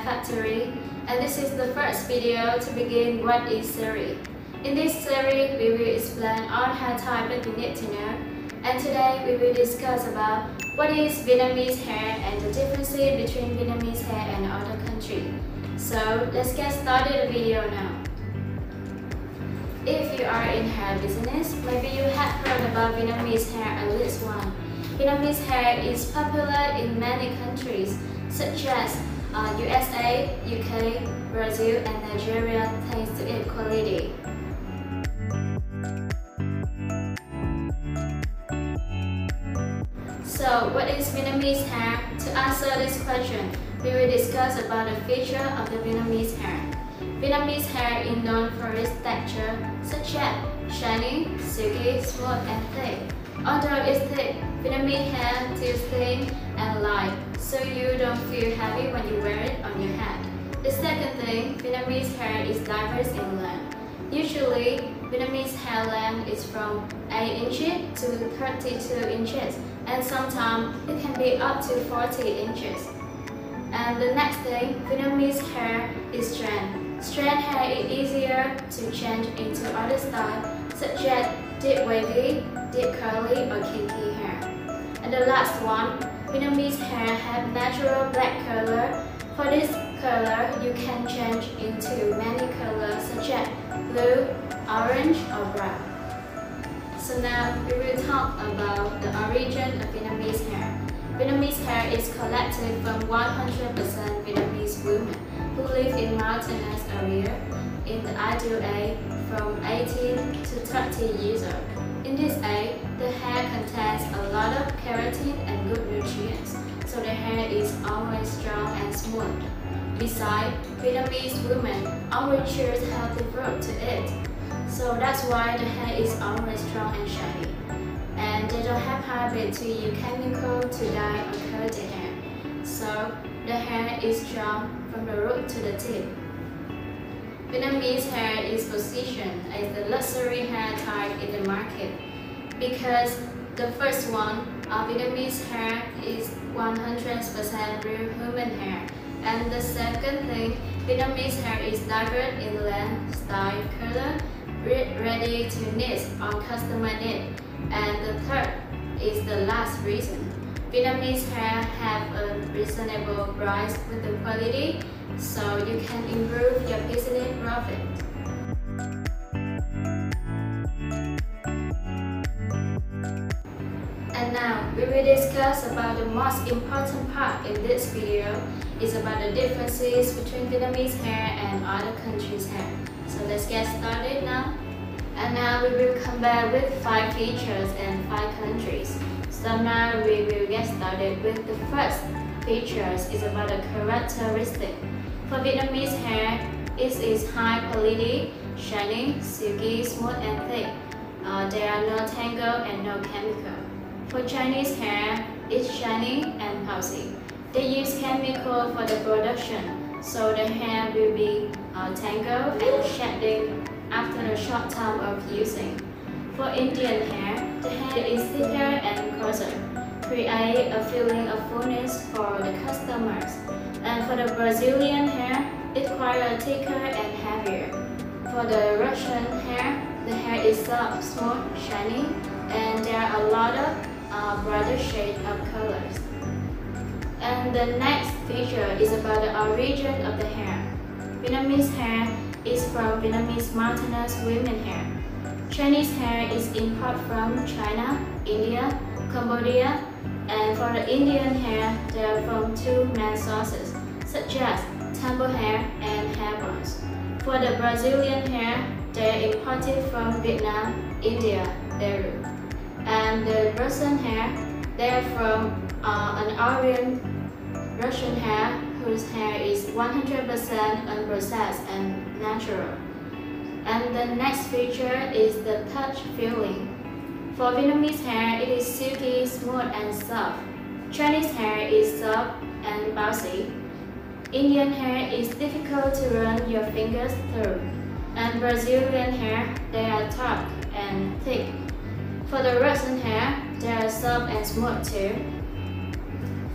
factory, and this is the first video to begin what is series. In this series, we will explain all hair type that you need to know, and today we will discuss about what is Vietnamese hair and the differences between Vietnamese hair and other countries. So let's get started the video now. If you are in hair business, maybe you have heard about Vietnamese hair at least once. Vietnamese hair is popular in many countries such as USA, UK, Brazil and Nigeria thanks to its quality. So what is Vietnamese hair? To answer this question, we will discuss about the feature of the Vietnamese hair. Vietnamese hair is known for its texture such as shiny, silky, smooth and thick. Although it's thick, Vietnamese hair feels thin and light, so you don't feel heavy when you wear it on your head. The second thing, Vietnamese hair is diverse in length. Usually, Vietnamese hair length is from 8 inches to 32 inches, and sometimes it can be up to 40 inches. And the next thing, Vietnamese hair is strand. Strand hair is easier to change into other styles such as deep wavy, deep curly or kinky hair. And the last one, Vietnamese hair have natural black color. For this color, you can change into many colors such as blue, orange or brown. So now we will talk about the origin of Vietnamese hair. Vietnamese hair is collected from 100% Vietnamese women who live in mountainous areas in the ideal age from 18 to 30 years old. In this age, the hair contains a lot of keratin and good nutrients, so the hair is always strong and smooth. Besides, Vietnamese women always choose healthy fruit to eat, so that's why the hair is always strong and shiny. And they don't have habit to use chemical to dye or curl the hair, so the hair is strong from the root to the tip. Vietnamese hair is positioned as the luxury hair type in the market because the first one, Vietnamese hair is 100% real human hair, and the second thing, Vietnamese hair is diverse in length, style, color, ready to knit or customer knit, and the third is the last reason. Vietnamese hair have a reasonable price with the quality, so you can improve your business profit. And now we will discuss about the most important part in this video is about the differences between Vietnamese hair and other countries' hair. So let's get started now. And now we will compare with 5 features and 5 countries. So now we will get started with the first features is about the characteristic. For Vietnamese hair, it is high quality, shiny, silky, smooth and thick. There are no tangle and no chemical. For Chinese hair, it's shiny and bouncy. They use chemical for the production, so the hair will be tangled and shedding after a short time of using. For Indian hair, the hair is thicker and coarser, create a feeling of fullness for the customers. And for the Brazilian hair, it's quite thicker and heavier. For the Russian hair, the hair is soft, smooth, shiny, and there are a lot of brighter shades of colors. And the next feature is about the origin of the hair. Vietnamese hair is from Vietnamese mountainous women hair. Chinese hair is imported from China, India, Cambodia, and for the Indian hair, they are from 2 main sources, such as tumble hair and hair bonds. For the Brazilian hair, they are imported from Vietnam, India, Peru. And the Russian hair, they are from an Aryan Russian hair whose hair is 100% unprocessed and natural. And the next feature is the touch feeling. For Vietnamese hair, it is silky, smooth and soft. Chinese hair is soft and bouncy. Indian hair is difficult to run your fingers through. And Brazilian hair, they are tough and thick. For the Russian hair, they are soft and smooth too.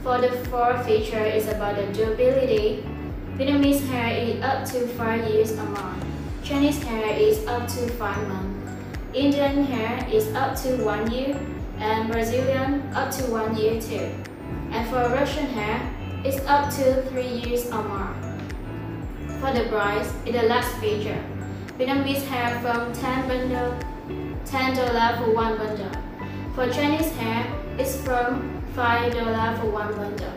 For the fourth feature is about the durability. Vietnamese hair is up to 5 years or more. Chinese hair is up to 5 months. Indian hair is up to 1 year, and Brazilian up to 1 year too. And for Russian hair, it's up to 3 years or more. For the price, it's the last feature. Vietnamese hair from $10 for 1 bundle. For Chinese hair, it's from $5 for 1 bundle.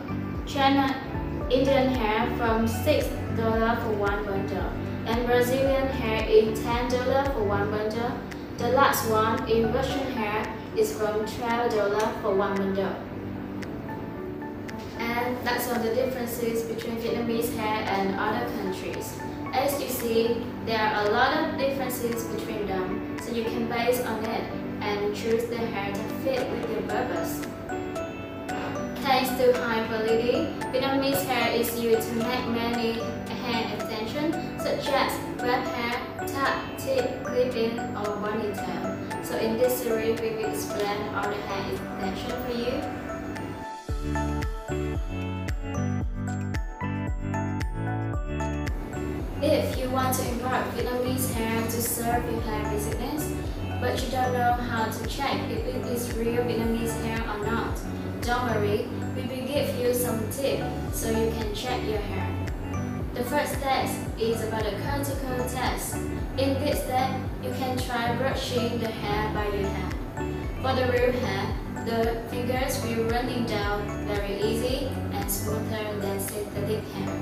Indian hair from $6 for 1 bundle. And Brazilian hair is $10 for 1 bundle. The last one is Russian hair is from $12 for 1 bundle. And that's all the differences between Vietnamese hair and other countries. As you see, there are a lot of differences between them, so you can base on it and choose the hair that fit with your purpose. Thanks to high quality, Vietnamese hair is used to make many hair extensions such as wrap hair, tuck, tip, clip-in, or ponytail. So in this series, we will explain all the hair extensions for you. If you want to import Vietnamese hair to serve your hair business, but you don't know how to check if it is real Vietnamese hair or not, don't worry, we will give you some tips so you can check your hair. The first test is about a cuticle test. In this step, you can try brushing the hair by your hand. For the real hair, the fingers will running down very easy and smoother than synthetic hair.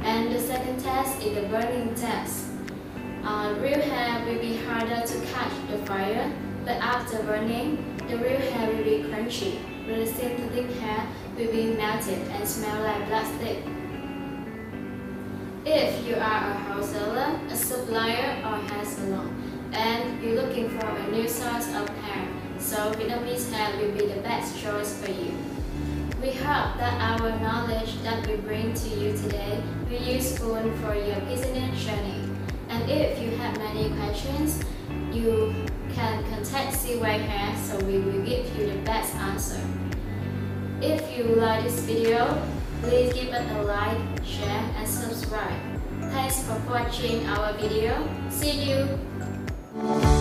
And the second test is the burning test. Real hair will be harder to catch the fire, but after burning, the real hair will be crunchy, while the synthetic hair will be melted and smell like plastic. If you are a wholesaler, a supplier, or hair salon, and you're looking for a new source of hair, so Vietnamese hair will be the best choice for you. We hope that our knowledge that we bring to you today will be useful for your business journey. And if you have many questions, you can contact Cyhair so we will give you the best answer. If you like this video, please give it a like, share, and subscribe. Thanks for watching our video. See you!